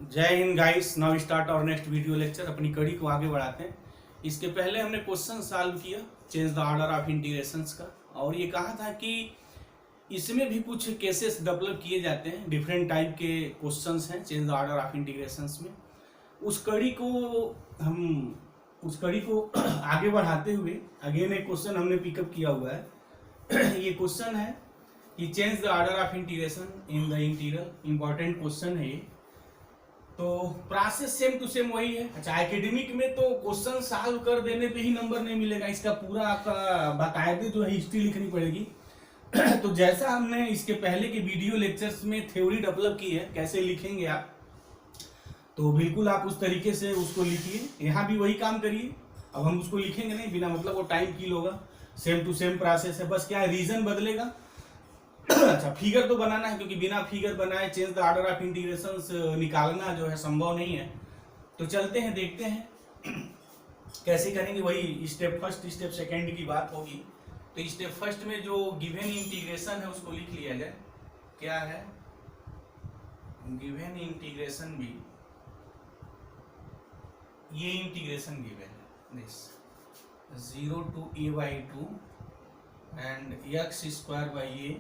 जय Hind guys. Now start और next video lecture. अपनी कड़ी को आगे बढ़ाते हैं। इसके पहले हमने क्वेश्चन सॉल्व किया change the order of integrations का, और ये कहा था कि इसमें भी कुछ केसेस डेवलप किए जाते हैं। डिफरेंट टाइप के क्वेश्चंस हैं change the order of integrations में। उस कड़ी को आगे बढ़ाते हुए अगेन एक क्वेश्चन हमने पिकअप किया हुआ है। ये क्वेश्चन है कि change the order of integration in the integral. Important question है ये। तो प्रोसेस सेम टू सेम वही है। अच्छा, एकेडमिक में तो क्वेश्चन सॉल्व कर देने पे ही नंबर नहीं मिलेगा, इसका पूरा आपका बाकायदे जो है हिस्ट्री लिखनी पड़ेगी। तो जैसा हमने इसके पहले के वीडियो लेक्चर्स में थ्योरी डेवलप की है कैसे लिखेंगे आप, तो बिल्कुल आप उस तरीके से उसको लिखिए। यहाँ भी वही काम करिए। अब हम उसको लिखेंगे नहीं बिना मतलब, वो टाइम किल होगा। सेम टू सेम प्रोसेस है, बस क्या है रीजन बदलेगा। अच्छा, फिगर तो बनाना है क्योंकि बिना फिगर बनाए change the order of integrations निकालना जो है संभव नहीं है। तो चलते हैं, देखते हैं कैसे करेंगे। वही स्टेप फर्स्ट स्टेप सेकंड की बात होगी। तो स्टेप फर्स्ट में जो गिवन इंटीग्रेशन है उसको लिख लिया जाए। क्या है गिवन इंटीग्रेशन भी, ये इंटीग्रेशन गिवन है this 0 to a/2 and x square by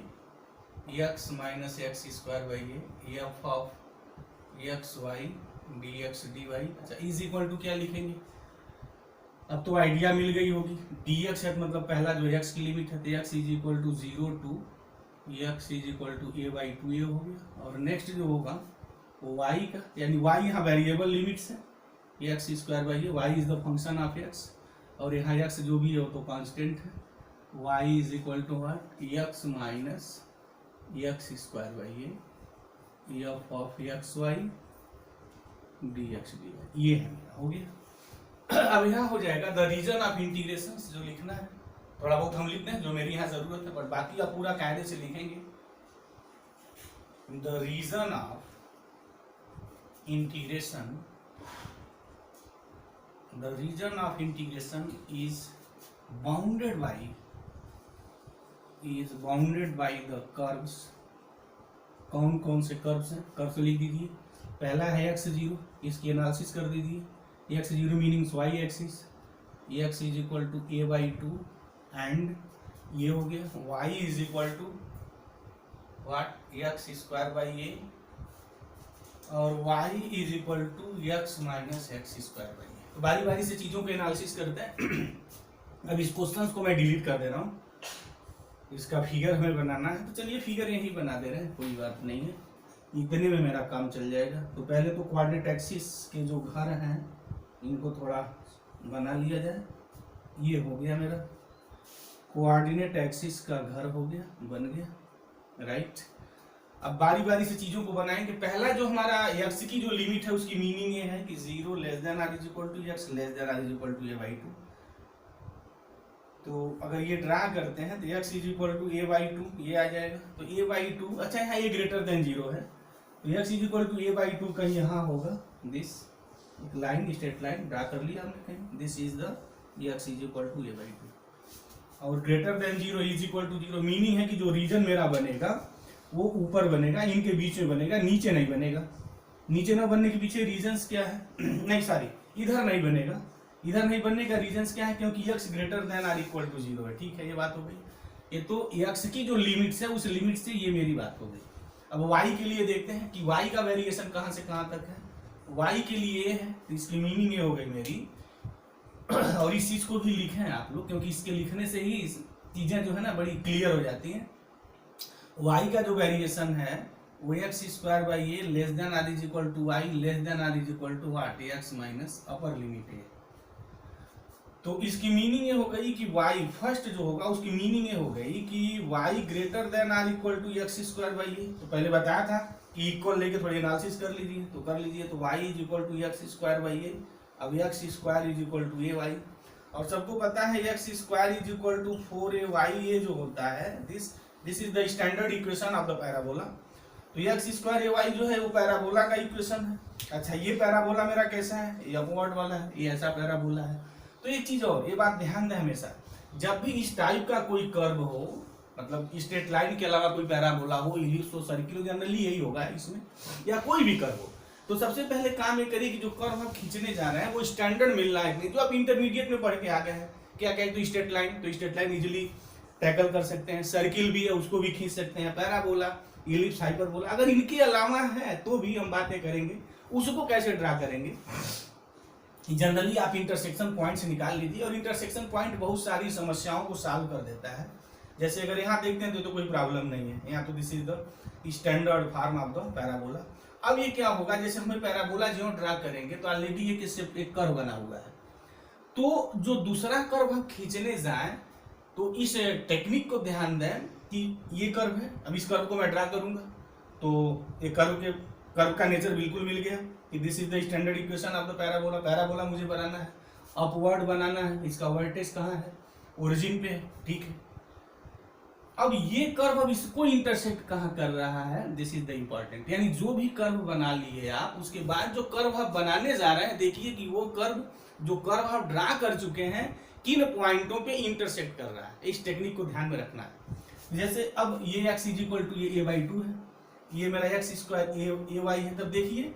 a x minus x square by a f of x y d x d y. अच्छा, इज इक्वल टू क्या लिखेंगे, अब तो आइडिया मिल गई होगी। डी एक्स है मतलब पहला जो एक्स की लिमिट है, तो x is equal to 0 to x is equal to a/2 ये हो गया। और नेक्स्ट जो होगा वो वाई का, यानी वाई यहाँ वेरिएबल लिमिट्स है, x square by a, y is the function of x, और यहाँ एक्स जो भी है वो तो कांस्टेंट है। Y is equal to what, x minus x square by a f of x y d x d y. ये है मेरा, हो गया। अब यहाँ हो जाएगा द रीजन ऑफ इंटीग्रेशन जो लिखना है। थोड़ा बहुत हम लिखते हैं जो मेरी यहाँ जरूरत है, बट बाकी आप पूरा कायदे से लिखेंगे। The region of integration, the region of integration is bounded by the curves. कौन कौन से कर्व्स हैं, कर्व्स लिख दीजिए। पहला है x0, इसकी एनालिसिस कर दीजिए। x0 meaning y axis, x is equal to a/2 and ये हो गया y is equal to what, x square by a, और y is equal to x minus x square by a. तो बारी बारी से चीजों के एनालिसिस करते हैं। अब इस क्वेश्चन को मैं डिलीट कर दे रहा हूँ, इसका फिगर हमें बनाना है। तो चलिए फिगर यही बना दे रहे हैं, कोई बात नहीं है, इतने में मेरा काम चल जाएगा। तो पहले तो कोऑर्डिनेट एक्सिस के जो घर हैं इनको थोड़ा बना लिया जाए। ये हो गया मेरा कोऑर्डिनेट एक्सिस का घर, हो गया, बन गया, राइट। अब बारी बारी से चीजों को बनाएंगे। पहला जो हमारा एक्स की जो लिमिट है उसकी मीनिंग ये है कि 0 less than or is equal to x less than or is equal to a/2। तो अगर ये ड्रा करते हैं तो x is equal to a/2 ये आ जाएगा। तो a/2, अच्छा यहाँ ये ग्रेटर देन 0 है, तो x is equal to a/2 कहीं यहाँ होगा। दिस एक लाइन, स्ट्रेट लाइन ड्रा कर लिया हमने कहीं। This is the x is equal to a/2 और greater than 0 is equal to 0। Meaning है कि जो रीजन मेरा बनेगा वो ऊपर बनेगा, इनके बीच में बनेगा, नीचे नहीं बनेगा। नीचे न बनने के पीछे रीजन्स क्या है नहीं सॉरी, इधर नहीं बनेगा। इधर नहीं बनने का रीजंस क्या है, क्योंकि x greater than or equal to 0 है। ठीक है, ये बात हो गई। ये तो x की जो लिमिट्स है उस लिमिट से ये मेरी बात हो गई। अब y के लिए देखते हैं कि y का वेरिएशन कहाँ से कहाँ तक है। y के लिए ये है, तो इसकी मीनिंग ये हो गई मेरी। और इस चीज को भी लिखें आप लोग, क्योंकि इसके लिखने से ही चीजें जो है ना बड़ी क्लियर हो जाती हैं। y का जो वेरिएशन है वो x square by a less than or is equal to y less than or is equal to what, x minus upper limit है। तो इसकी मीनिंग ये हो गई कि y फर्स्ट जो होगा उसकी मीनिंग ये हो गई कि y greater than or equal to x square by a. तो पहले बताया था कि इक्वल लेके थोड़ी एनालिसिस कर लीजिए, तो कर लीजिए। तो y is equal to x square by a. अब x square is equal to a y, और सबको पता है x square is equal to 4a ये जो होता है this is the standard equation of the parabola. तो एक्स स्क्वायर a जो है वो पैराबोला का इक्वेशन है। अच्छा, ये पैराबोला मेरा कैसा है, ये अपवर्ड वाला है, ये ऐसा पैराबोला है। तो एक चीज और, ये बात ध्यान दें हमेशा, जब भी इस टाइप का कोई कर्व हो, मतलब स्ट्रेट लाइन के अलावा कोई पैराबोला हो, इलिप्स हो, सर्किल हो, जनरली यही होगा इसमें, या कोई भी कर्व हो, तो सबसे पहले काम ये करिए कि जो कर्व आप खींचने जा रहे हैं वो स्टैंडर्ड मिल रहा है नहीं, जो आप इंटरमीडिएट में पढ़ के आ गए हैं। क्या क्या है, तो स्ट्रेट लाइन, तो स्ट्रेट लाइन इजीली टैकल कर सकते हैं, सर्किल भी है उसको भी खींच सकते हैं, पैराबोला, इलिप्स, हाइपरबोला। अगर इनके अलावा है तो भी हम बातें करेंगे उसको कैसे ड्रा करेंगे। जनरली आप इंटरसेक्शन पॉइंट्स निकाल लीजिए, और इंटरसेक्शन पॉइंट बहुत सारी समस्याओं को सॉल्व कर देता है। जैसे अगर यहाँ देखते हैं तो कोई प्रॉब्लम नहीं है, यहाँ तो this is the standard form of the parabola. अब ये क्या होगा, जैसे हमें पैराबोला जो ड्रा करेंगे तो ऑलरेडी ये किससे एक कर्व बना हुआ है, तो जो दूसरा कर्व हम खींचने जाएं तो इस टेक्निक को ध्यान दें कि ये कर्व है, अब इस कर्व को मैं ड्रा करूंगा तो ये कर्व का नेचर बिल्कुल मिल गया कि this is the standard equation of the parabola. Parabola मुझे बनाना है, अपवर्ड बनाना है, इसका वर्टेक्स कहाँ है, ओरिजिन पे है, ठीक है। अब ये कर्व अब इसको इंटरसेक्ट कहाँ कर रहा है, दिस इज द इंपॉर्टेंट। यानी जो भी कर्व बना लिए आप, उसके बाद जो कर्व आप बनाने जा रहे हैं, देखिए कि वो कर्व जो कर्व आप ड्रा कर चुके हैं किन पॉइंटों पे इंटरसेक्ट कर रहा है, इस टेक्निक को ध्यान में रखना है। जैसे अब ये x इज इक्वल टू ये a/2 है, ये मेरा x स्क्वायर ay है, तब देखिए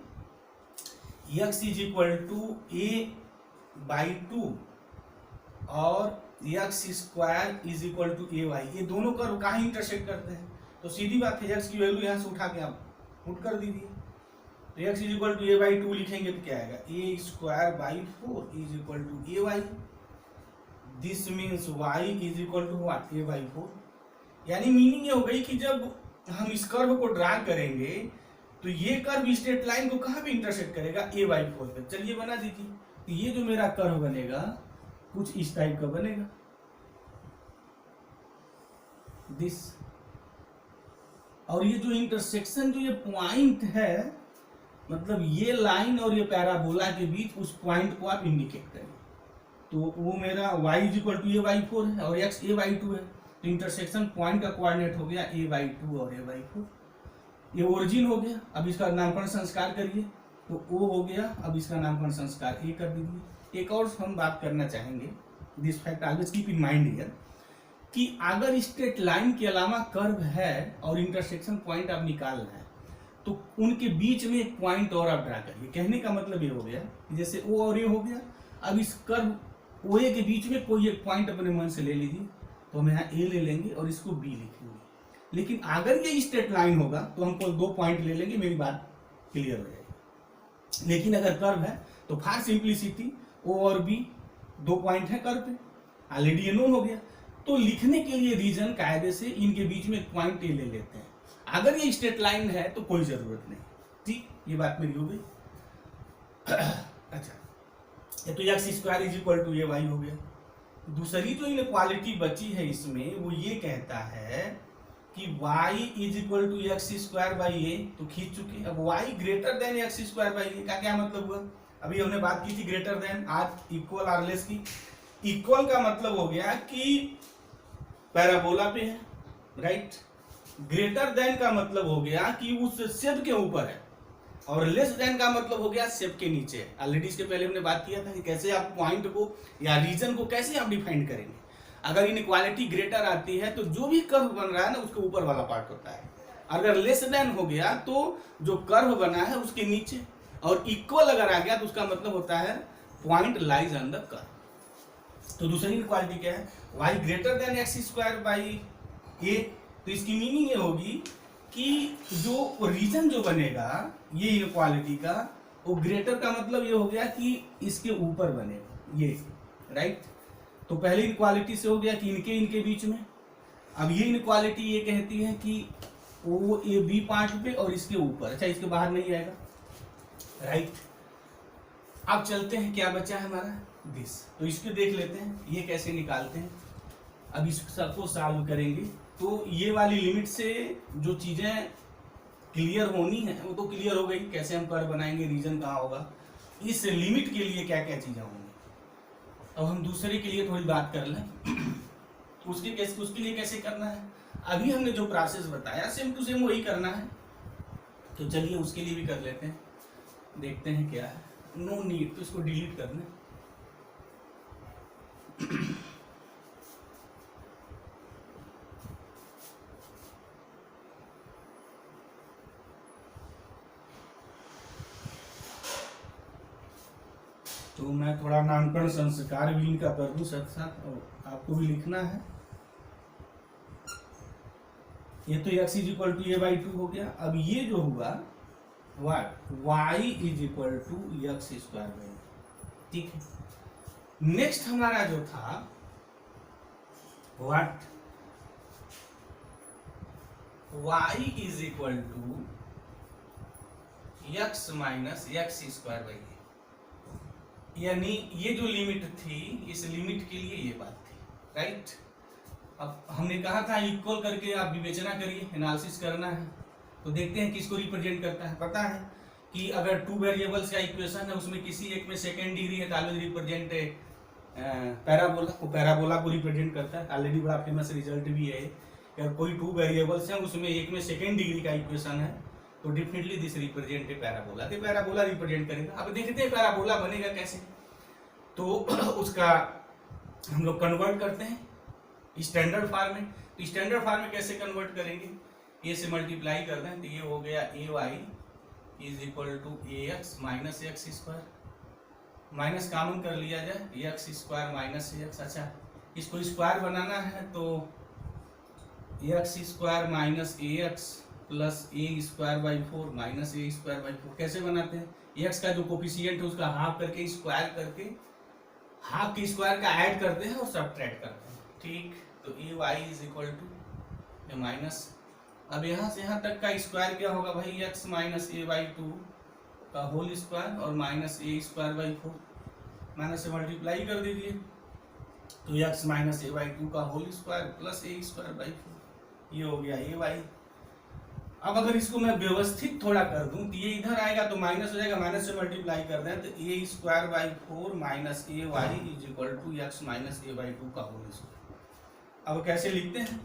x is equal to a/2 और x square is equal to ay, ये दोनों कर्व कहाँ इंटरसेक्ट करते हैं, तो सीधी बात है x की वैल्यू यहाँ से उठा के आप पुट कर दीजिए, तो x is equal to a/2 लिखेंगे तो क्या आएगा, a square by 4 is equal to ay, this means y is equal to what, a/4। यानी मीनिंग ये हो गई कि जब हम इस कर्व को ड्रा करेंगे तो ये कर्व स्ट्रेट लाइन को कहाँ पे इंटरसेक्ट करेगा, a/4 पे। चलिए बना दीजिए, तो ये जो मेरा कर्व बनेगा कुछ इस टाइप का बनेगा, दिस, और ये जो इंटरसेक्शन जो ये पॉइंट है, मतलब ये लाइन और ये पैराबोला के बीच उस पॉइंट को आप इंडिकेट करें, तो वो मेरा y is equal to a/4 है और x a/2 है, तो इंटरसेक्शन पॉइंट का कोऑर्डिनेट हो गया a/2 और a/4। ये ओरिजिन हो गया, अब इसका नामकरण संस्कार करिए, तो o हो गया, अब इसका नामकरण संस्कार a कर दीजिए। एक और हम बात करना चाहेंगे, this fact always keep in mind here, कि अगर स्ट्रेट लाइन के अलावा कर्व है और इंटरसेक्शन पॉइंट आप निकालना है तो उनके बीच में एक पॉइंट और आप ड्रा करिए। कहने का मतलब ये हो गया जैसे o और a हो गया, अब इस कर्व OA के बीच में कोई एक पॉइंट अपने मन से ले लीजिए, तो हम यहाँ A ले लेंगे और इसको B लिखेंगे। लेकिन अगर ये स्ट्रेट लाइन होगा तो हम कोई 2 पॉइंट ले लेंगे, मेरी बात क्लियर हो जाएगी। लेकिन अगर कर्व है तो फॉर सिंप्लिसिटी O और B 2 पॉइंट है कर्व पे, ऑलरेडी ये नोन हो गया, तो लिखने के लिए रीजन कायदे से इनके बीच में एक पॉइंट A ले लेते हैं। अगर ये स्ट्रेट लाइन है तो कोई जरूरत नहीं, ठीक, ये बात मेरी हो गई। अच्छा, तो x square is equal to ay हो गया। दूसरी जो इनक्वालिटी बची है इसमें वो ये कहता है कि y is equal to x square by a, तो खींच चुके। अब y greater than x square by a का क्या मतलब हुआ, अभी हमने बात की थी ग्रेटर देन, आज इक्वल और लेस की। इक्वल का मतलब हो गया कि पैराबोला पे है, राइट। ग्रेटर देन का मतलब हो गया कि उस शेप के ऊपर है, और लेस देन का मतलब हो गया शेप के नीचे। ऑलरेडी इसके पहले हमने बात किया था कि कैसे आप पॉइंट को या रीजन को कैसे आप डिफाइन करेंगे। अगर इनइक्वालिटी ग्रेटर आती है तो जो भी कर्व बन रहा है ना उसके ऊपर वाला पार्ट होता है, अगर लेस देन हो गया तो जो कर्व बना है उसके नीचे, और इक्वल अगर आ गया तो उसका मतलब होता है point lies on the curve. तो दूसरी इनइक्वालिटी क्या है, y greater than x square by a, तो इसकी मीनिंग ये होगी कि जो रीजन जो बनेगा ये इनइक्वालिटी का, वो ग्रेटर का मतलब ये हो गया कि इसके ऊपर बनेगा ये, राइट। तो पहली इनइक्वालिटी से हो गया कि इनके बीच में। अब ये इनइक्वालिटी ये कहती है कि ओ ए बी पार्ट पे और इसके ऊपर, अच्छा इसके बाहर नहीं आएगा, राइट। अब चलते हैं, क्या बचा है हमारा दिस, तो इसको देख लेते हैं ये कैसे निकालते हैं। अब इस सबको सॉल्व करेंगे तो ये वाली लिमिट से जो चीजें क्लियर होनी है वो तो क्लियर हो गई, कैसे हम कर्व बनाएंगे, रीजन कहाँ होगा, इस लिमिट के लिए क्या क्या चीजें होंगी। अब हम दूसरे के लिए थोड़ी बात कर लें, उसके लिए कैसे करना है। अभी हमने जो प्रोसेस बताया सेम टू सेम वही करना है, तो चलिए उसके लिए भी कर लेते हैं, देखते हैं क्या है। नो नीड, तो इसको डिलीट करना। तो मैं थोड़ा नामकरण संस्कार भी इनका कर दूं साथ साथ, और आपको भी लिखना है। ये तो x is equal to a/2 हो गया। अब ये जो हुआ y is equal to x square by, ठीक है। नेक्स्ट हमारा जो था what y is equal to x minus x square by, यानी ये जो लिमिट थी, इस लिमिट के लिए ये बात थी, राइट। अब हमने कहा था इक्वल करके आप विवेचना करिए, एनालिसिस करना है। तो देखते हैं किसको रिप्रेजेंट करता है। पता है कि अगर टू वेरिएबल्स का इक्वेशन है, उसमें किसी एक में सेकेंड डिग्री है तो ऑलवेज रिप्रेजेंट पैराबोला, वो पैराबोला को रिप्रेजेंट करता है। ऑलरेडी बड़ा फेमस रिजल्ट भी है। अगर कोई टू वेरिएबल्स हैं, उसमें एक में सेकेंड डिग्री का इक्वेशन है, तो definitely this represent a parabola, तो पैराबोला रिप्रेजेंट करेगा। अब देखते हैं पैराबोला बनेगा कैसे। तो उसका हम लोग कन्वर्ट करते हैं स्टैंडर्ड फॉर्म में। तो स्टैंडर्ड फॉर्म में कैसे कन्वर्ट करेंगे, ए से मल्टीप्लाई करते हैं, तो ये हो गया ay is equal to ax minus x square, minus common कर लिया जाए, एक्स स्क्वायर माइनस एक्स। अच्छा, इसको स्क्वायर बनाना है तो x square minus ax plus a square by 4 minus a square by 4। कैसे बनाते हैं, एक्स का जो कोफिशिएंट है उसका हाफ करके स्क्वायर करके हाफ के स्क्वायर का ऐड करते हैं और सब्ट्रैक्ट करते हैं, ठीक। तो a y is equal to minus, अब यहाँ से यहाँ तक का स्क्वायर क्या होगा भाई, एक्स माइनस ए बाई 2 का होल स्क्वायर और minus a square by 4, minus से मल्टीप्लाई कर दीजिए, तो एक्स माइनस ए बाई 2 का whole square plus a square by 4, ये हो गया ए वाई। अब अगर इसको मैं व्यवस्थित थोड़ा कर दूं तो ये इधर आएगा तो माइनस हो जाएगा, माइनस से मल्टीप्लाई कर दें तो a square by 4 minus a y is equal to x minus a by 2 का होल स्क्वायर। अब कैसे लिखते हैं,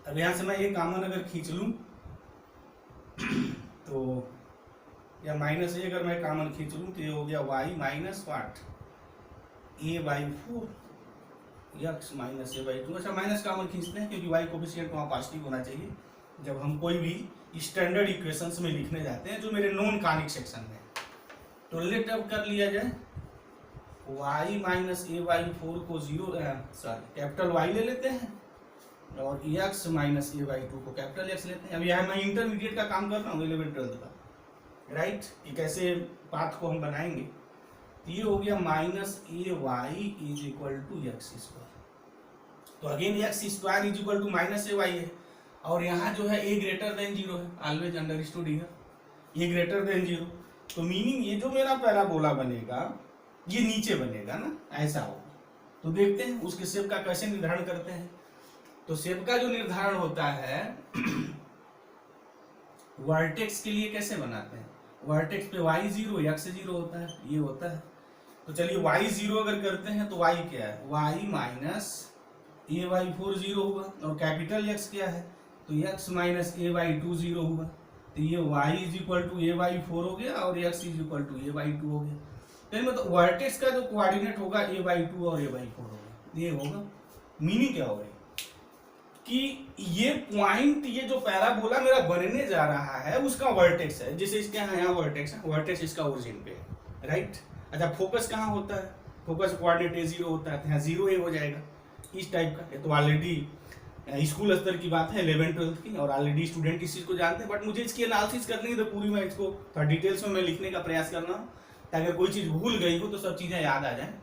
अब यहां से मैं ये कॉमन अगर खींच लूं तो या माइनस ए अगर मैं कॉमन खींच लूं तो ये हो गया y minus what a by 4 x minus a by 2। अच्छा, माइनस कॉमन खींचते हैं क्योंकि वाई कोफिशिएंट वहाँ पॉजिटिव होना चाहिए जब हम कोई भी स्टैंडर्ड इक्वेशंस में लिखने जाते हैं जो मेरे नॉन कॉनिक सेक्शन में। तो लेट अब कर लिया जाए y माइनस ए बाई 4 को कैपिटल Y ले लेते हैं और x माइनस ए बाई 2 को कैपिटल X लेते हैं। अब यहाँ मैं इंटरमीडिएट का काम कर रहा हूँ 11-12 का, राइट, कि कैसे पाथ को हम बनाएंगे। तो ये हो गया minus a y is equal to x square. तो again x square is equal to minus a y है और यहाँ जो है ए ग्रेटर देन 0 है, always understood here A greater than 0। तो मीनिंग ये जो मेरा पैराबोला बनेगा ये नीचे बनेगा ना, ऐसा होगा। तो देखते हैं उसके शेप का कैसे निर्धारण करते हैं। तो शेप का जो निर्धारण होता है वर्टेक्स के लिए कैसे बनाते हैं, वर्टेक्स पे y 0 x 0 होता है, ये होता है। तो चलिए y 0 अगर करते हैं तो y क्या है, y माइनस ए बाई 4 0 हुआ और कैपिटल X क्या है तो x माइनस ए बाई 2 0 हुआ। तो ये y is equal to a by 4 हो गया और x is equal to a by 2 हो गया। तो मतलब वर्टेक्स का जो कोऑर्डिनेट होगा ए बाई 2 और ए बाई 4 होगा, ये होगा। मीनिंग क्या होगा कि ये पॉइंट, ये जो पैराबोला मेरा बनने जा रहा है उसका वर्टेक्स है। जैसे इसके यहाँ वर्टेक्स है, वर्टेक्स इसका ओरिजिन पे है, राइट। अच्छा, फोकस कहाँ होता है, फोकस कोऑर्डिनेट ए 0 होता है, यहाँ 0 ए हो जाएगा इस टाइप का। ये तो ऑलरेडी स्कूल स्तर की बात है 11-12 की और ऑलरेडी स्टूडेंट इस चीज को जानते हैं। बट मुझे इसकी एनालिसिस करनी है तो पूरी मैं इसको थोड़ा डिटेल्स में मैं लिखने का प्रयास कर रहा हूँ ताकि अगर कोई चीज भूल गई हो तो सब चीजें याद आ जाए।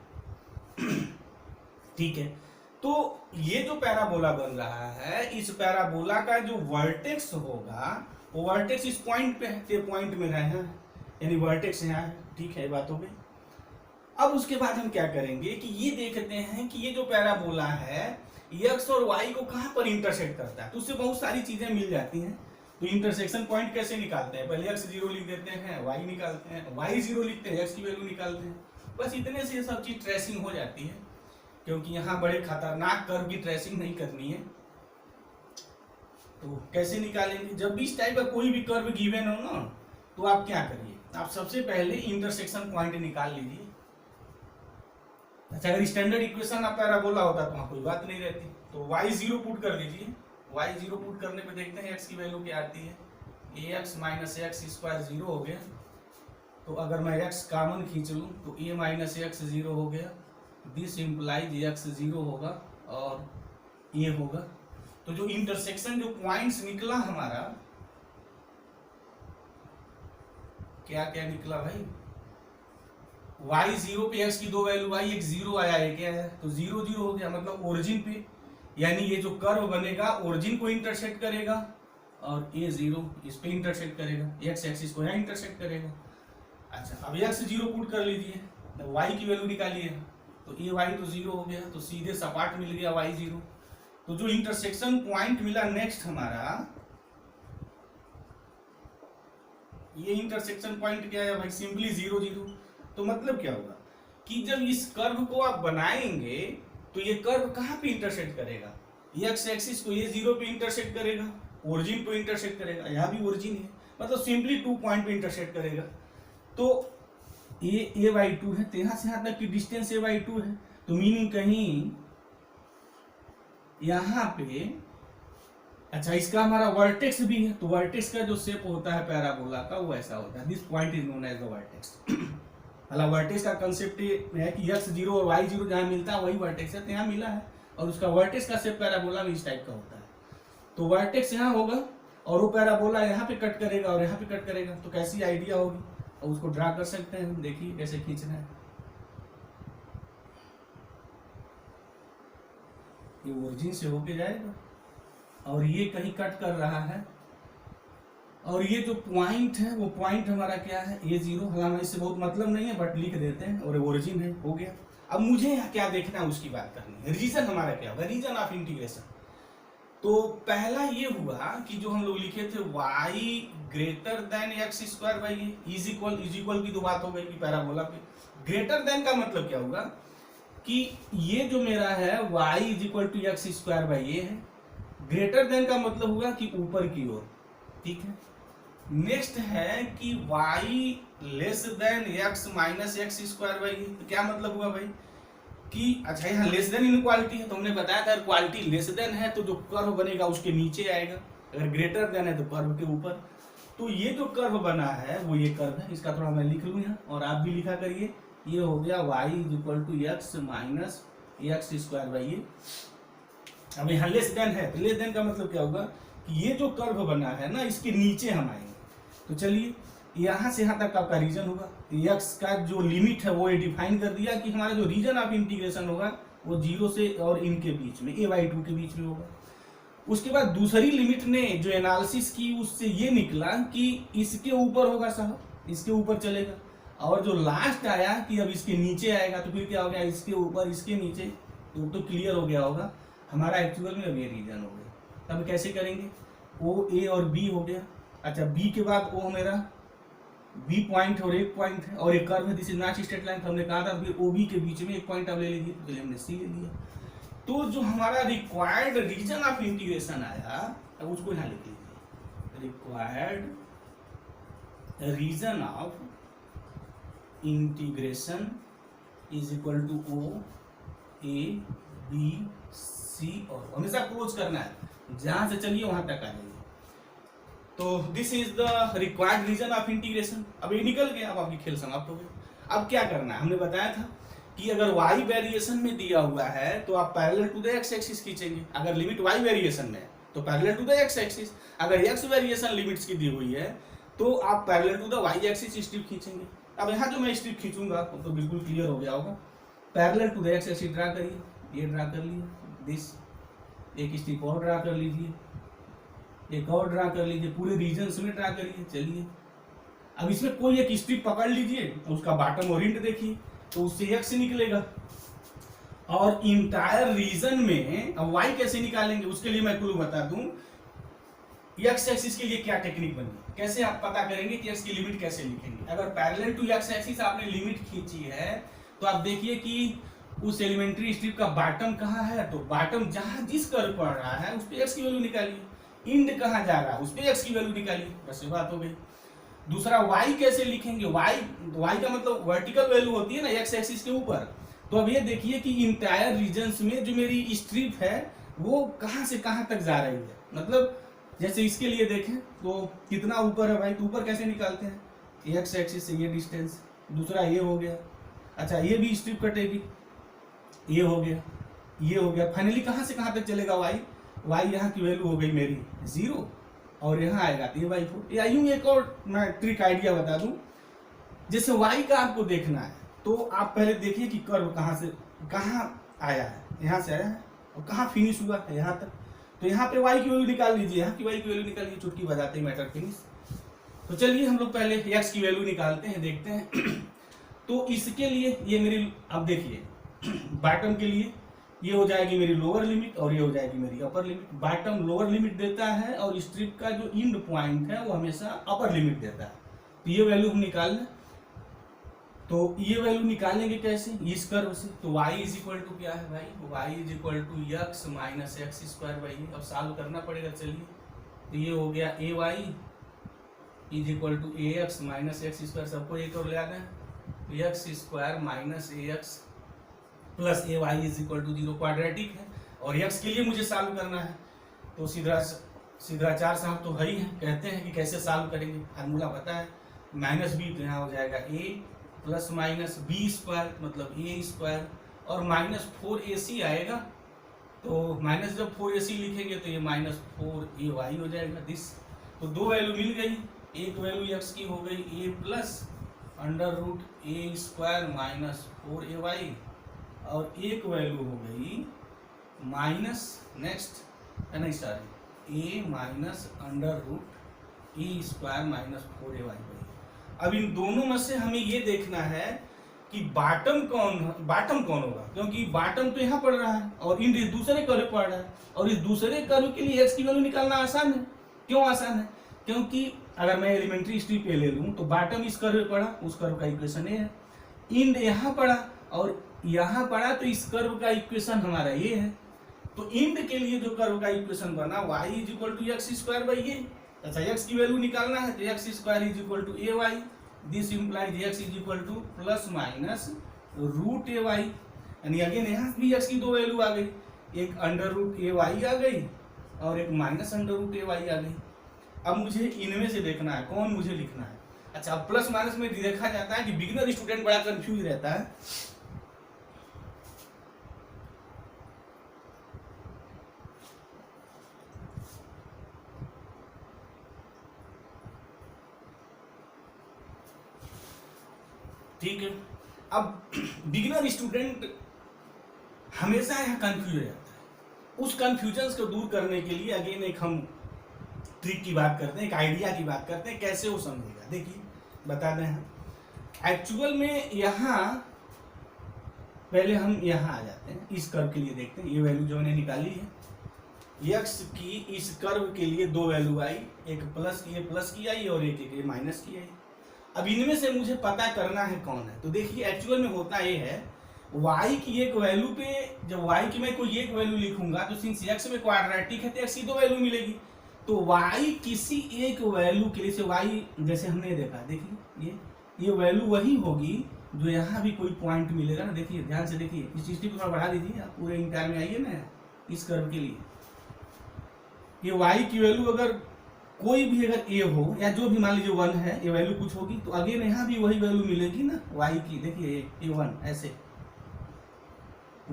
ठीक है, तो ये जो पैराबोला बन रहा है, इस पैराबोला का जो वर्टेक्स होगा वो वर्टेक्स इस पॉइंट पे है, ये पॉइंट में है, यानी वर्टेक्स यहाँ है। ठीक है, बात हो गई। अब उसके बाद हम क्या करेंगे कि ये देखते हैं कि ये जो पैराबोला है x और y को कहां पर इंटरसेक्ट करता है। तो उससे बहुत सारी चीजें मिल जाती हैं। तो इंटरसेक्शन पॉइंट कैसे निकालते हैं, पहले x 0 लिख देते हैं, y निकालते हैं, y 0 लिखते हैं, x की वैल्यू निकालते हैं। बस इतने से ये सब चीज ट्रेसिंग हो जाती है, क्योंकि यहाँ बड़े खतरनाक कर्व की ट्रेसिंग नहीं करनी है। तो कैसे निकालेंगे, जब भी इस टाइप का कोई भी कर्व गिवन हो ना, तो आप क्या करिए, आप सबसे पहले इंटरसेक्शन पॉइंट निकाल लीजिए। अच्छा, अगर स्टैंडर्ड इक्वेशन आप पैराबोला होता तो वहाँ कोई बात नहीं रहती। तो y 0 पुट कर दीजिए, y 0 पुट करने पे देखते हैं x की वैल्यू क्या आती है। ax माइनस एक्स स्क्वायर 0 हो गया तो अगर मैं x कॉमन खींच लूँ तो a माइनस एक्स 0 हो गया, दिस इम्प्लाइज x 0 होगा और a होगा। तो जो इंटरसेक्शन जो पॉइंट्स निकला हमारा, क्या क्या निकला भाई, y0 पे x की दो वैल्यू आई, एक 0 आया एक क्या है, तो 0 0 हो गया, मतलब ओरिजिन पे, यानी ये जो कर्व बनेगा ओरिजिन को इंटरसेक्ट करेगा और a0 इस पे इंटरसेक्ट करेगा, x एक्सिस को यहाँ इंटरसेक्ट करेगा। अच्छा अब x0 पुट कर लीजिए, तो y की वैल्यू निकालिए, तो ay तो 0 हो गया, तो सीधे सपाट मिल गया y0। तो जो इंटरसेक्शन पॉइंट मिला नेक्स्ट हमारा, ये इंटरसेक्शन पॉइंट क्या है भाई, सिंपली 0 0। तो मतलब क्या होगा कि जब इस कर्व को आप बनाएंगे तो ये कर्व कहाँ पे इंटरसेक्ट करेगा, एक्स एक्सिस को ये 0 पे इंटरसेक्ट करेगा, ओरिजिन पे इंटरसेक्ट करेगा, यहाँ भी ओरिजिन है, मतलब सिंपली 2 पॉइंट पे इंटरसेक्ट करेगा। तो ये a/2 है, तो यहाँ से यहाँ तक की डिस्टेंस a/2 है, तो मीनिंग कहीं यहाँ पे, अच्छा इसका हमारा वर्टेक्स भी है, तो वर्टेक्स का जो शेप होता है पैराबोला का वो ऐसा होता है, this point is known as the vertex. मतलब वर्टेक्स का कंसेप्ट है कि x0 और y0 जहाँ मिलता है वही वर्टेक्स है, तो यहाँ मिला है, और उसका वर्टेक्स का शेप पैराबोला में इस टाइप का होता है। तो वर्टेक्स यहाँ होगा और वो पैराबोला यहाँ पे कट करेगा और यहाँ पे कट करेगा, तो कैसी आइडिया होगी, और उसको ड्रा कर सकते हैं, देखिए कैसे खींचना है। ये ओरिजिन से होके जाएगा और ये कहीं कट कर रहा है, और ये जो पॉइंट है वो पॉइंट हमारा क्या है, a0। हालांकि इससे बहुत मतलब नहीं है बट लिख देते हैं, और ओरिजिन है, हो गया। अब मुझे यहाँ क्या देखना है उसकी बात करनी है, रीजन हमारा क्या होगा, रीजन ऑफ इंटीग्रेशन। तो पहला ये हुआ कि जो हम लोग लिखे थे y greater then x² is equal की तो बात हो गई कि पैराबोला पे ग्रेटर देन का मतलब क्या होगा कि ये जो मेरा है y = x² है, ग्रेटर देन का मतलब होगा कि ऊपर की ओर, ठीक है। नेक्स्ट है कि y less than x minus x² तो क्या मतलब हुआ भाई कि अच्छा यहाँ लेस देन इनक्वालिटी है, तो हमने बताया था क्वालिटी लेस देन है तो जो कर्व बनेगा उसके नीचे आएगा, अगर ग्रेटर देन है तो कर्व के ऊपर। तो ये जो कर्व बना है वो ये कर्व है, इसका थोड़ा मैं लिख लूँ यहाँ और आप भी लिखा करिए। ये हो गया y = x माइनस x²। अब यहाँ लेस देन है, तो लेस देन का मतलब क्या होगा कि ये जो कर्व बना है ना इसके नीचे हम आएंगे। तो चलिए यहाँ से यहाँ तक आपका रीजन होगा, x का जो लिमिट है वो ये डिफाइन कर दिया कि हमारा जो रीजन ऑफ इंटीग्रेशन होगा वो 0 से और इनके बीच में a/2 के बीच में होगा। उसके बाद दूसरी लिमिट ने जो एनालिसिस की उससे ये निकला कि इसके ऊपर होगा साहब, इसके ऊपर चलेगा, और जो लास्ट आया कि अब इसके नीचे आएगा, तो फिर क्या हो गया, इसके ऊपर इसके नीचे, तो क्लियर हो गया होगा हमारा एक्चुअल में अब ये रीजन हो गया। तब कैसे करेंगे, ओ ए और बी हो गया, अच्छा बी के बाद ओ मेरा बी पॉइंट और एक पॉइंट है और एक कर्व है, this is not straight line, हमने कहा था फिर ओ बी के बीच में एक पॉइंट आप ले लीजिए, तो हमने सी ले लिया। तो जो हमारा रिक्वायर्ड रीजन ऑफ इंटीग्रेशन आया, अब उसको यहाँ लिख लीजिए, required region of integration is equal to O A B C, और हमेशा क्लोज करना है, जहां से चलिए वहां तक आ जाइए। तो this is the required region of integration. अब ये निकल गया, अब आपकी खेल समाप्त हो गई। अब क्या करना है, हमने बताया था कि अगर y वेरिएशन में दिया हुआ है तो आप parallel to the x axis खींचेंगे, अगर लिमिट y वेरिएशन में है तो parallel to the x axis, अगर x वेरिएशन लिमिट्स की दी हुई है तो आप parallel to the y axis strip खींचेंगे। अब यहाँ जो मैं स्ट्रिप खींचूंगा तो बिल्कुल क्लियर हो गया होगा, parallel to the x axis draw करिए, ये ड्रा कर लिया, दिस एक स्ट्रिप और ड्रा कर लीजिए, एक और ड्रा कर लीजिए, पूरे रीजन में ड्रा करिए। चलिए अब इसमें कोई एक स्ट्रिप पकड़ लीजिए, उसका बॉटम और एंड देखिए, तो उससे x निकलेगा, और इंटायर रीजन में अब y कैसे निकालेंगे उसके लिए मैं क्लू बता दूं, x एक्सिस के लिए क्या टेक्निक बनी, कैसे आप पता करेंगे कि x की लिमिट कैसे लिखेंगे। अगर पैरेलल टू x एक्सिस आपने लिमिट खींची है तो आप देखिए कि उस एलिमेंट्री स्ट्रिप का बॉटम कहाँ है, तो बॉटम जहां जिस कर्व पड़ रहा है उस पे x की वैल्यू निकालिए, इंड कहाँ जा रहा है उस पे x की वैल्यू निकालिए, बस ये बात हो गई। दूसरा y कैसे लिखेंगे, y का मतलब वर्टिकल वैल्यू होती है ना x एक्सिस के ऊपर। तो अब ये देखिए कि इंटायर रीजन्स में जो मेरी स्ट्रिप है वो कहाँ से कहाँ तक जा रही है, मतलब जैसे इसके लिए देखें तो कितना ऊपर है भाई, तो ऊपर कैसे निकालते हैं, एक्स एक्सिस से ये डिस्टेंस, दूसरा ये हो गया। अच्छा ये भी स्ट्रिप कटेगी, ये हो गया, ये हो गया। फाइनली कहाँ से कहाँ तक चलेगा वाई, वाई यहाँ की वैल्यू हो गई मेरी 0 और यहाँ आएगा a/4। या यूं एक और मैं ट्रिक आइडिया बता दूं, जैसे वाई का आपको देखना है तो आप पहले देखिए कि कर्व कहाँ से कहाँ आया है, यहाँ से आया है और कहाँ फिनिश हुआ है, यहाँ तक। तो यहाँ पे वाई की वैल्यू निकाल लीजिए, यहाँ की वाई की वैल्यू निकालिए, चुटकी बजाते ही मैटर फिनिश। तो चलिए हम लोग पहले एक्स की वैल्यू निकालते हैं, देखते हैं। तो इसके लिए ये मेरी, अब देखिए बॉटम के लिए ये हो जाएगी मेरी लोअर लिमिट और ये हो जाएगी मेरी upper limit. Bottom lower limit देता है और स्ट्रिप का जो इंड पॉइंट है वो हमेशा अपर लिमिट देता है। तो ये वैल्यू हम निकाल लें, तो ये वैल्यू निकालेंगे कैसे, इस कर्व से। तो y इज इक्वल टू क्या है भाई, y is equal to x minus x square by. अब सॉल्व करना पड़ेगा, चलिए। तो ये हो गया ay is equal to ax minus x square, सबको एक और ले आना है, x square minus ax plus ay is equal to 0, quadratic है और x के लिए मुझे सॉल्व करना है। तो सिद्धाचार्य साहब तो है ही हैं, कहते हैं कि कैसे सॉल्व करेंगे, फार्मूला पता है, माइनस बी, तो यहाँ हो जाएगा a plus minus b square मतलब ए स्क्वायर और माइनस 4ac आएगा। तो माइनस जब 4ac लिखेंगे तो ये माइनस 4ay हो जाएगा दिस। तो दो वैल्यू मिल गई, एक वैल्यू x की हो गई a plus under root a square minus 4ay और एक वैल्यू हो गई माइनस नेक्स्ट है ना sorry a minus under root a square minus 4ay। अब इन दोनों में से हमें ये देखना है कि बॉटम कौन होगा, क्योंकि बॉटम तो यहाँ पड़ रहा है और इन दूसरे कर्व पड़ रहा है और इस दूसरे कर्व के लिए x की वैल्यू निकालना आसान है। क्यों आसान है, क्योंकि अगर मैं एलिमेंट्री स्ट्रिप ए ले लूँ तो बॉटम इस कर्व पे पड़ा, उस कर्व का इक्वेशन ये है, इंड यहाँ पड़ा और यहाँ पड़ा, तो इस कर्व का इक्वेशन हमारा ये है। तो इंड के लिए जो कर्व का इक्वेशन बना y is equal to x square by a. अच्छा x की वैल्यू निकालना है तो x square is equal to ay, this implies x is equal to plus minus root ay, यानी अगेन यहाँ भी x की दो वैल्यू आ गई, एक अंडर रूट ay आ गई और एक माइनस अंडर रूट ay आ गई। अब मुझे इनमें से देखना है कौन मुझे लिखना है। अच्छा अब प्लस माइनस में देखा जाता है कि बिगिनर स्टूडेंट बड़ा कंफ्यूज रहता है। ठीक है, अब बिगिनर स्टूडेंट हमेशा यहाँ कंफ्यूज रहता है। उस कंफ्यूजन को दूर करने के लिए अगेन एक हम ट्रिक की बात करते हैं, एक आइडिया की बात करते हैं, कैसे वो समझेगा। देखिए बता दें हम एक्चुअल में यहाँ पहले हम यहाँ आ जाते हैं, इस कर्व के लिए देखते हैं। ये वैल्यू जो मैंने निकाली है x की, इस कर्व के लिए दो वैल्यू आई, एक प्लस की आई और एक माइनस की आई। अब इनमें से मुझे पता करना है कौन है। तो देखिए एक्चुअल में होता ये है, y की एक वैल्यू पे जब y की मैं कोई एक वैल्यू लिखूंगा तो सिंस x में क्वाड्रेटिक है तो x की दो वैल्यू मिलेगी। तो y किसी एक वैल्यू के लिए y, जैसे हमने देखा, देखिए ये वैल्यू वही होगी जो यहाँ भी कोई पॉइंट मिलेगा ना। देखिए ध्यान से देखिए, इस चीज को बढ़ा दीजिए, आप पूरे इंटायर में आइए ना इस कर्व के लिए। ये y की वैल्यू अगर कोई भी अगर a हो या जो भी मान लीजिए 1 है, ये वैल्यू कुछ होगी तो अगेन यहाँ भी वही वैल्यू मिलेगी ना y की। देखिए a1 ऐसे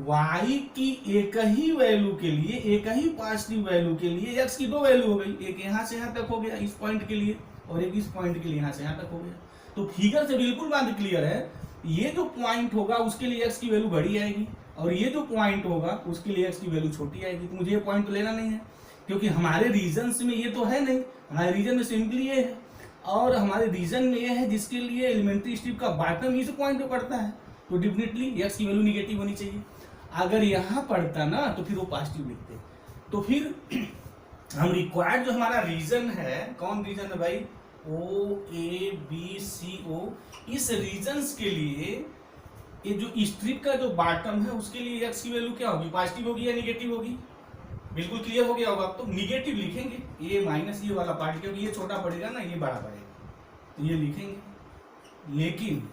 y की एक ही वैल्यू के लिए, एक ही पॉजिटिव वैल्यू के लिए x की दो वैल्यू हो गई, एक यहाँ से यहाँ तक हो गया इस पॉइंट के लिए और एक इस पॉइंट के लिए यहाँ से यहाँ तक हो गया। तो फिगर से बिल्कुल बात क्लियर है, ये जो पॉइंट होगा उसके लिए x की वैल्यू बड़ी आएगी और ये जो पॉइंट होगा उसके लिए x की वैल्यू छोटी आएगी। तो मुझे ये पॉइंट तो लेना नहीं है क्योंकि हमारे रीजन्स में ये तो है नहीं, हमारे रीजन में सिंपली ये है और हमारे रीजन में ये है जिसके लिए एलिमेंट्री स्ट्रिप का बॉटम इस पॉइंट पे पड़ता है। तो डेफिनेटली x की वैल्यू निगेटिव होनी चाहिए। अगर यहाँ पड़ता ना तो फिर वो पॉजिटिव लिखते। तो फिर हम रिक्वायर्ड जो हमारा रीजन है, कौन रीजन है भाई, OABCO, इस रीजन्स के लिए ये जो स्ट्रिप का जो बॉटम है उसके लिए x की वैल्यू क्या होगी, पॉजिटिव होगी या निगेटिव होगी। बिल्कुल क्लियर हो गया होगा। तो निगेटिव लिखेंगे, ये माइनस ये वाला पार्ट, क्योंकि ये छोटा पड़ेगा ना ये बड़ा पड़ेगा तो ये लिखेंगे। लेकिन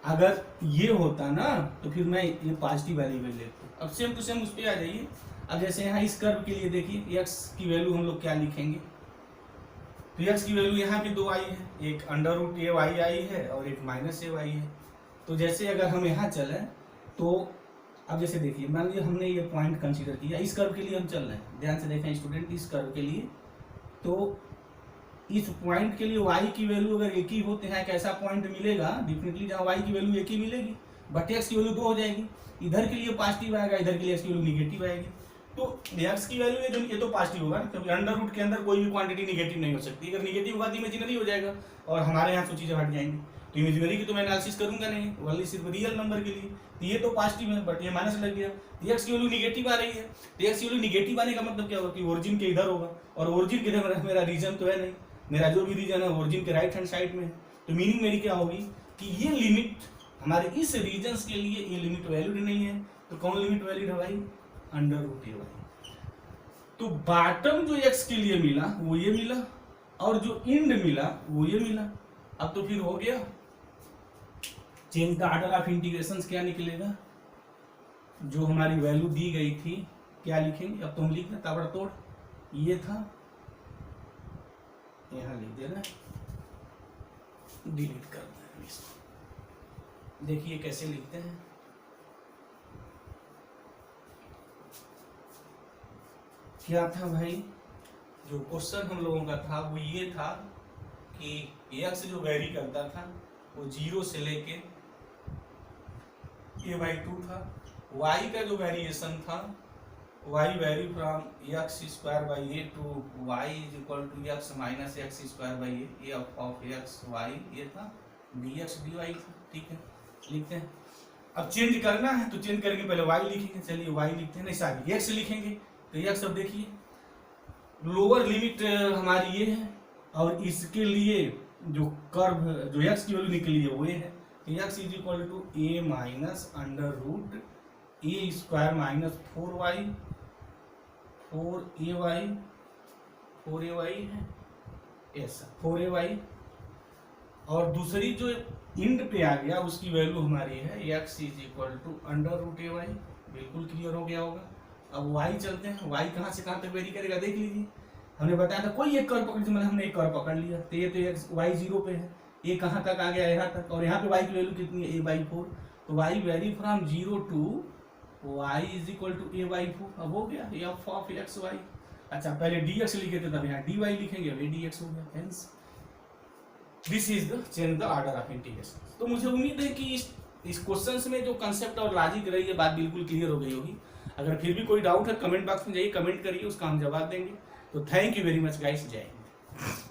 अगर ये होता ना तो फिर मैं ये पॉजिटिव वैल्यू ले लेता हूँ। अब सेम टू सेम उस पर आ जाइए। अब जैसे यहाँ इस कर्व के लिए देखिए x की वैल्यू हम लोग क्या लिखेंगे, तो x की वैल्यू यहाँ भी 2 आई है, एक अंडर रूट ए वाई आई है और एक माइनस ए वाई है। तो जैसे अगर हम यहाँ चलें तो अब जैसे देखिए, मान लीजिए हमने ये पॉइंट कंसीडर किया, इस कर्व के लिए हम चल रहे हैं, ध्यान से देखें स्टूडेंट, इस कर्व के लिए, तो इस पॉइंट के लिए y की वैल्यू अगर एक ही होते हैं, कैसा पॉइंट मिलेगा, डेफिनेटली जहाँ y की वैल्यू एक ही मिलेगी, बट x की वैल्यू 2 हो जाएगी। इधर के लिए पॉजिटिव आएगा, इधर के लिए x की वैल्यू निगेटिव आएगी। तो x की वैल्यू है जो ये तो पॉजिटिव होगा, क्योंकि अंडर रूट के अंदर कोई भी क्वांटिटी निगेटिव नहीं हो सकती। अगर निगेटिव होगा तो इमेजिनरी हो जाएगा और हमारे यहाँ से चीजें हट जाएंगी। तो इमेजिनरी की तो मैं एनालिसिस करूंगा नहीं, ओनली सिर्फ रियल नंबर के लिए। तो ये तो पॉजिटिव है बट ये माइनस लग गया, तो x की वैल्यू निगेटिव आ रही है। तो x की वैल्यू निगेटिव आने का मतलब क्या होगा कि ओरिजिन के इधर होगा, और ओरिजिन के इधर मेरा रीजन तो है नहीं, मेरा जो भी रीजन है ओरिजिन के राइट हैंड साइड में है। तो मीनिंग मेरी क्या होगी कि ये लिमिट हमारे इस रीजन्स के लिए ये लिमिट वैलिड नहीं है। तो कौन लिमिट वैलिड है भाई, अंडर रूट ए वाई। तो बॉटम जो x के लिए मिला वो ये मिला, और जो इंड मिला वो ये मिला। अब तो फिर हो गया, change the order of integration क्या निकलेगा, जो हमारी वैल्यू दी गई थी क्या लिखेंगे, अब तो हम लिख दें ताबड़तोड़, ये था, यहां लिख देना, डिलीट कर देना इसको। देखिए कैसे लिखते हैं, क्या था भाई, जो क्वेश्चन हम लोगों का था वो ये था कि x जो वेरी करता था वो 0 से लेके a/2 था। y का जो वेरिएशन था, y vary from x square by a to y is equal to x minus x square by a of x y, ये था dx dy था। ठीक है, लिखते हैं। अब चेंज करना है तो चेंज करके पहले y लिखेंगे, चलिए y लिखते हैं, नहीं सॉरी x लिखेंगे। तो x अब देखिए लोअर लिमिट हमारी ये है, और इसके लिए जो कर्व जो x की वैल्यू निकली है वो ये है। तो x is equal to a minus under root a square minus 4y 4ay है ऐसा 4ay, और दूसरी जो इंड पे आ गया उसकी वैल्यू हमारी है x is equal to under root a y। बिल्कुल क्लियर हो गया होगा। अब y चलते हैं, y कहाँ से कहाँ तक वेरी करेगा देख लीजिए। हमने बताया था कोई एक कर्व पकड़, मतलब हमने एक कर्व पकड़ लिया, तो ये तो y 0 पे है, ये कहाँ तक आ गया, यहाँ तक, और यहाँ पे y की वैल्यू कितनी है a/4। तो y vary from 0 to y is equal to a/4। अब हो गया f ऑफ x y। अच्छा पहले dx लिखे थे, तब यहाँ dy लिखेंगे, अब dx हो गया। Hence this is the change the order of integration. तो मुझे उम्मीद है कि इस क्वेश्चंस में जो कंसेप्ट और लॉजिक रही है बात बिल्कुल क्लियर हो गई होगी। अगर फिर भी कोई डाउट है कमेंट बॉक्स में जाइए, कमेंट करिए, उसका हम जवाब देंगे। तो thank you very much guys, जय हिंद।